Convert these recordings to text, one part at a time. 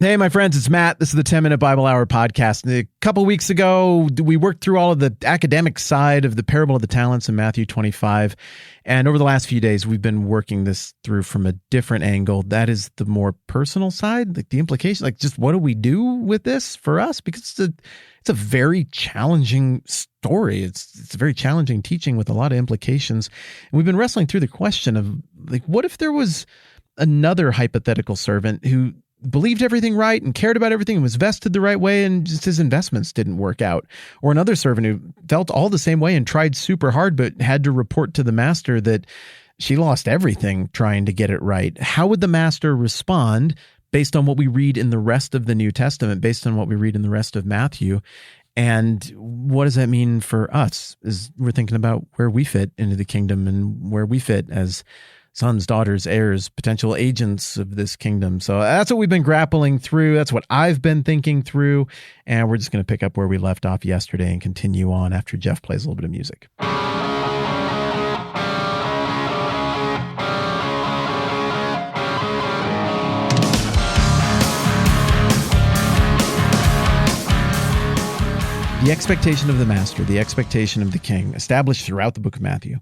Hey, my friends, it's Matt. This is the 10-Minute Bible Hour podcast. A couple weeks ago, we worked through all of the academic side of the parable of the talents in Matthew 25. And over the last few days, we've been working this through from a different angle. That is the more personal side, like the implication, like just what do we do with this for us? Because it's a very challenging story. It's a very challenging teaching with a lot of implications. And we've been wrestling through the question of, like, what if there was another hypothetical servant who believed everything right and cared about everything and was vested the right way, and just his investments didn't work out? Or another servant who felt all the same way and tried super hard but had to report to the master that she lost everything trying to get it right. How would the master respond based on what we read in the rest of the New Testament, based on what we read in the rest of Matthew? And what does that mean for us as we're thinking about where we fit into the kingdom and where we fit as sons, daughters, heirs, potential agents of this kingdom? So that's what we've been grappling through. That's what I've been thinking through. And we're just going to pick up where we left off yesterday and continue on after Jeff plays a little bit of music. The expectation of the master, the expectation of the king, established throughout the book of Matthew,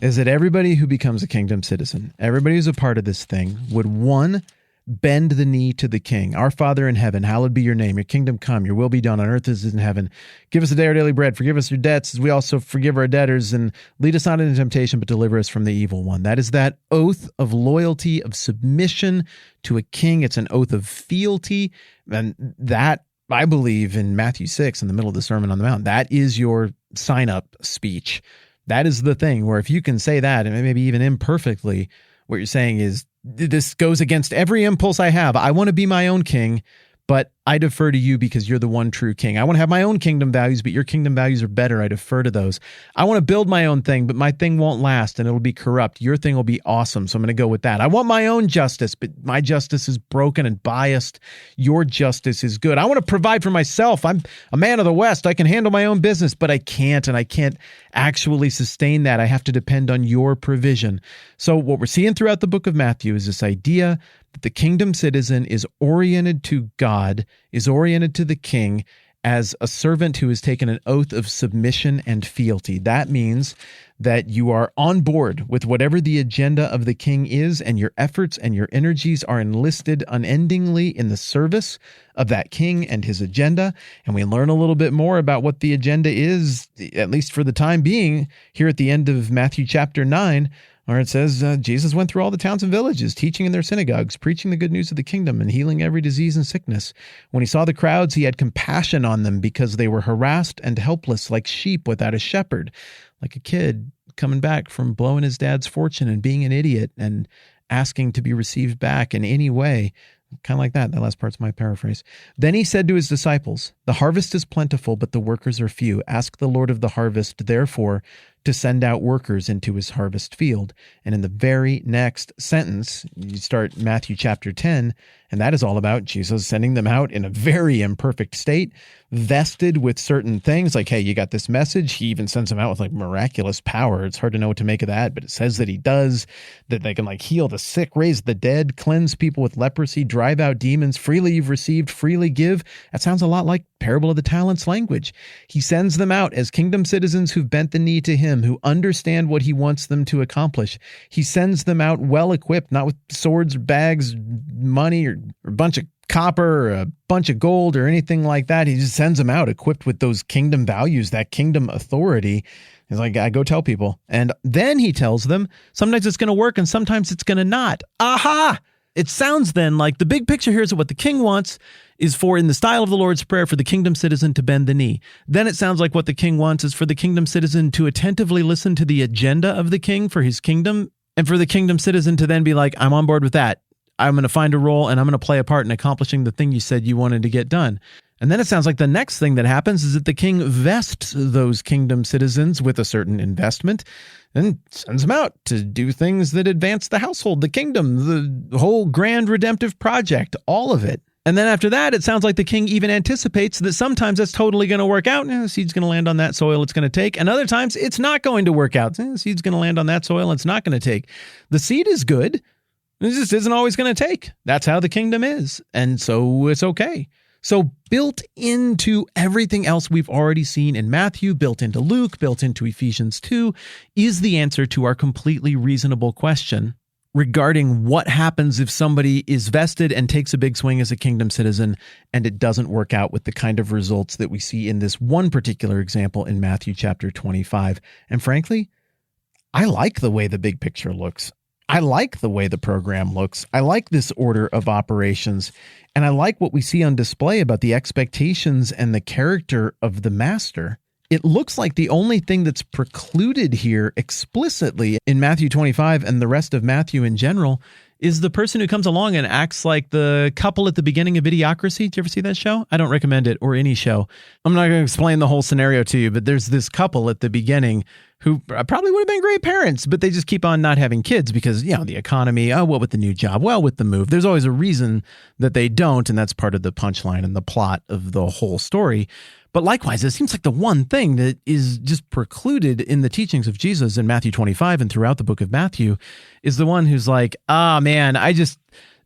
is that everybody who becomes a kingdom citizen, everybody who's a part of this thing, would, one, bend the knee to the king. Our Father in heaven, hallowed be your name. Your kingdom come, your will be done on earth as it is in heaven. Give us today our daily bread. Forgive us your debts as we also forgive our debtors. And lead us not into temptation, but deliver us from the evil one. That is that oath of loyalty, of submission to a king. It's an oath of fealty. And that, I believe, in Matthew 6, in the middle of the Sermon on the Mount, that is your sign-up speech. That is the thing where if you can say that, and maybe even imperfectly, what you're saying is, this goes against every impulse I have. I want to be my own king, but I defer to you because you're the one true king. I want to have my own kingdom values, but your kingdom values are better. I defer to those. I want to build my own thing, but my thing won't last and it'll be corrupt. Your thing will be awesome, so I'm going to go with that. I want my own justice, but my justice is broken and biased. Your justice is good. I want to provide for myself. I'm a man of the West. I can handle my own business, but I can't, and I can't actually sustain that. I have to depend on your provision. So what we're seeing throughout the book of Matthew is this idea that the kingdom citizen is oriented to God, is oriented to the king as a servant who has taken an oath of submission and fealty. That means that you are on board with whatever the agenda of the king is, and your efforts and your energies are enlisted unendingly in the service of that king and his agenda. And we learn a little bit more about what the agenda is, at least for the time being, here at the end of Matthew chapter 9, where it says Jesus went through all the towns and villages, teaching in their synagogues, preaching the good news of the kingdom, and healing every disease and sickness. When he saw the crowds, he had compassion on them because they were harassed and helpless like sheep without a shepherd, like a kid coming back from blowing his dad's fortune and being an idiot and asking to be received back in any way. Kind of like that. That last part's my paraphrase. Then he said to his disciples, "The harvest is plentiful, but the workers are few. Ask the Lord of the harvest, therefore, to send out workers into his harvest field." And in the very next sentence, you start Matthew chapter 10, and that is all about Jesus sending them out in a very imperfect state, vested with certain things like, hey, you got this message. He even sends them out with like miraculous power. It's hard to know what to make of that, but it says that he does, that they can like heal the sick, raise the dead, cleanse people with leprosy, drive out demons. Freely you've received, freely give. That sounds a lot like parable of the talents language. He sends them out as kingdom citizens who've bent the knee to him, who understand what he wants them to accomplish. He sends them out well equipped, not with swords, bags, money, or a bunch of copper or a bunch of gold or anything like that. He just sends them out equipped with those kingdom values, that kingdom authority. He's like, I go tell people. And then he tells them, sometimes it's going to work and sometimes it's going to not. Aha! It sounds then like the big picture here is that what the king wants is for, in the style of the Lord's Prayer, for the kingdom citizen to bend the knee. Then it sounds like what the king wants is for the kingdom citizen to attentively listen to the agenda of the king for his kingdom, and for the kingdom citizen to then be like, I'm on board with that. I'm going to find a role and I'm going to play a part in accomplishing the thing you said you wanted to get done. And then it sounds like the next thing that happens is that the king vests those kingdom citizens with a certain investment and sends them out to do things that advance the household, the kingdom, the whole grand redemptive project, all of it. And then after that, it sounds like the king even anticipates that sometimes that's totally going to work out. The seed's going to land on that soil it's going to take. And other times it's not going to work out. The seed's going to land on that soil and it's not going to take. The seed is good. It just isn't always going to take. That's how the kingdom is. And so it's okay. So built into everything else we've already seen in Matthew, built into Luke, built into Ephesians 2, is the answer to our completely reasonable question regarding what happens if somebody is vested and takes a big swing as a kingdom citizen and it doesn't work out with the kind of results that we see in this one particular example in Matthew chapter 25. And frankly, I like the way the big picture looks. I like the way the program looks. I like this order of operations. And I like what we see on display about the expectations and the character of the master. It looks like the only thing that's precluded here explicitly in Matthew 25 and the rest of Matthew in general is the person who comes along and acts like the couple at the beginning of Idiocracy. Did you ever see that show? I don't recommend it, or any show. I'm not going to explain the whole scenario to you, but there's this couple at the beginning who probably would have been great parents, but they just keep on not having kids because, the economy, what with the new job? Well, with the move. There's always a reason that they don't, and that's part of the punchline and the plot of the whole story. But likewise, it seems like the one thing that is just precluded in the teachings of Jesus in Matthew 25 and throughout the book of Matthew is the one who's like, man, I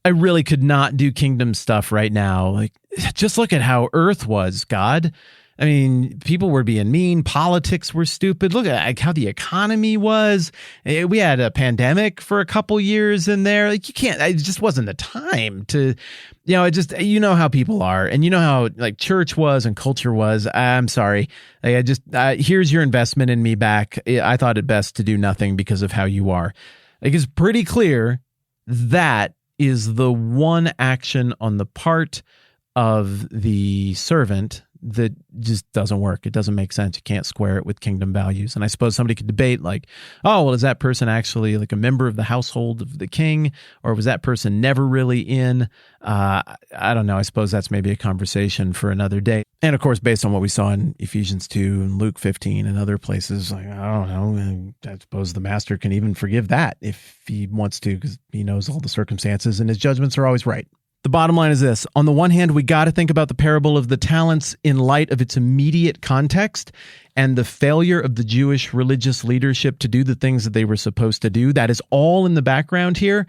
really could not do kingdom stuff right now. Like, just look at how earth was, God. I mean, people were being mean. Politics were stupid. Look at how the economy was. We had a pandemic for a couple years in there. Like, you can't, it just wasn't the time to, how people are, and how like church was and culture was. I'm sorry. Here's your investment in me back. I thought it best to do nothing because of how you are. Like, it's pretty clear that is the one action on the part of the servant that just doesn't work. It doesn't make sense. You can't square it with kingdom values. And I suppose somebody could debate like, is that person actually like a member of the household of the king? Or was that person never really in? I don't know. I suppose that's maybe a conversation for another day. And of course, based on what we saw in Ephesians 2 and Luke 15 and other places, like, I don't know. I suppose the master can even forgive that if he wants to, because he knows all the circumstances and his judgments are always right. The bottom line is this. On the one hand, we got to think about the parable of the talents in light of its immediate context and the failure of the Jewish religious leadership to do the things that they were supposed to do. That is all in the background here.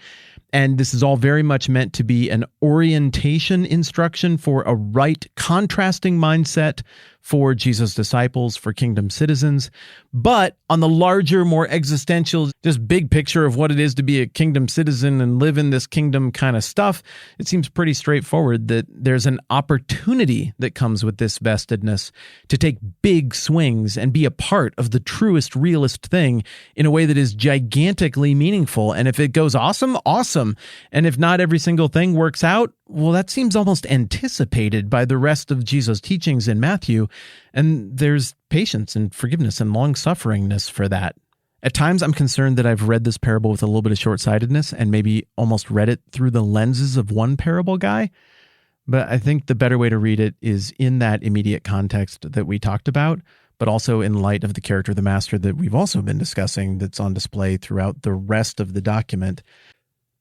And this is all very much meant to be an orientation instruction for a right contrasting mindset for Jesus' disciples, for kingdom citizens. But on the larger, more existential, just big picture of what it is to be a kingdom citizen and live in this kingdom kind of stuff, it seems pretty straightforward that there's an opportunity that comes with this vestedness to take big swings and be a part of the truest, realest thing in a way that is gigantically meaningful. And if it goes awesome, awesome. And if not every single thing works out, well, that seems almost anticipated by the rest of Jesus' teachings in Matthew. And there's patience and forgiveness and long-sufferingness for that. At times, I'm concerned that I've read this parable with a little bit of short-sightedness and maybe almost read it through the lenses of one parable guy. But I think the better way to read it is in that immediate context that we talked about, but also in light of the character of the master that we've also been discussing that's on display throughout the rest of the document.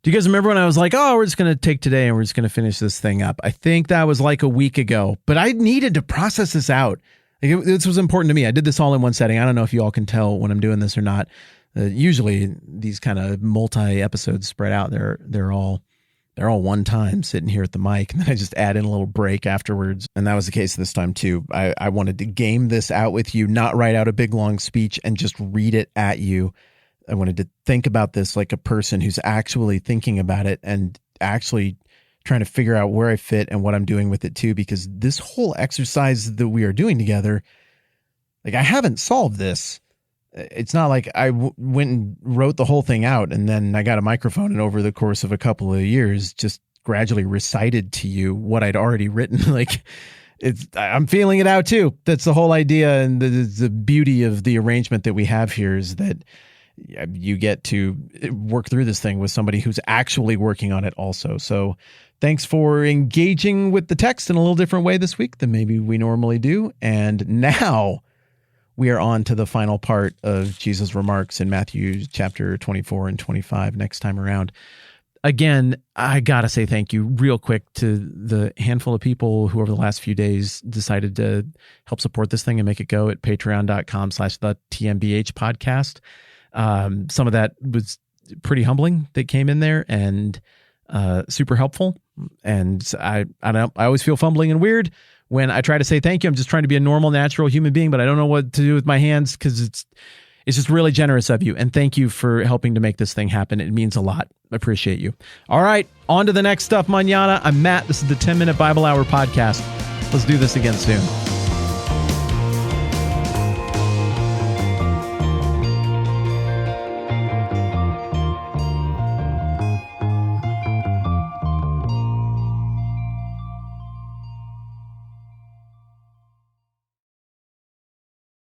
Do you guys remember when I was like, we're just going to take today and we're just going to finish this thing up? I think that was like a week ago, but I needed to process this out. This was important to me. I did this all in one setting. I don't know if you all can tell when I'm doing this or not. Usually these kind of multi-episodes spread out. They're all one time sitting here at the mic, and then I just add in a little break afterwards. And that was the case this time too. I wanted to game this out with you, not write out a big long speech and just read it at you. I wanted to think about this like a person who's actually thinking about it and actually trying to figure out where I fit and what I'm doing with it too, because this whole exercise that we are doing together, like, I haven't solved this. It's not like I went and wrote the whole thing out and then I got a microphone and over the course of a couple of years just gradually recited to you what I'd already written. Like, I'm feeling it out too. That's the whole idea, and the beauty of the arrangement that we have here is that you get to work through this thing with somebody who's actually working on it also. So thanks for engaging with the text in a little different way this week than maybe we normally do. And now we are on to the final part of Jesus' remarks in Matthew chapter 24 and 25 next time around. Again, I got to say thank you real quick to the handful of people who over the last few days decided to help support this thing and make it go at patreon.com/the TMBH podcast. Some of that was pretty humbling that came in there and super helpful. And I always feel fumbling and weird when I try to say thank you. I'm just trying to be a normal, natural human being, but I don't know what to do with my hands because it's just really generous of you. And thank you for helping to make this thing happen. It means a lot. I appreciate you. All right, on to the next stuff, mañana. I'm Matt. This is the 10-Minute Bible Hour podcast. Let's do this again soon.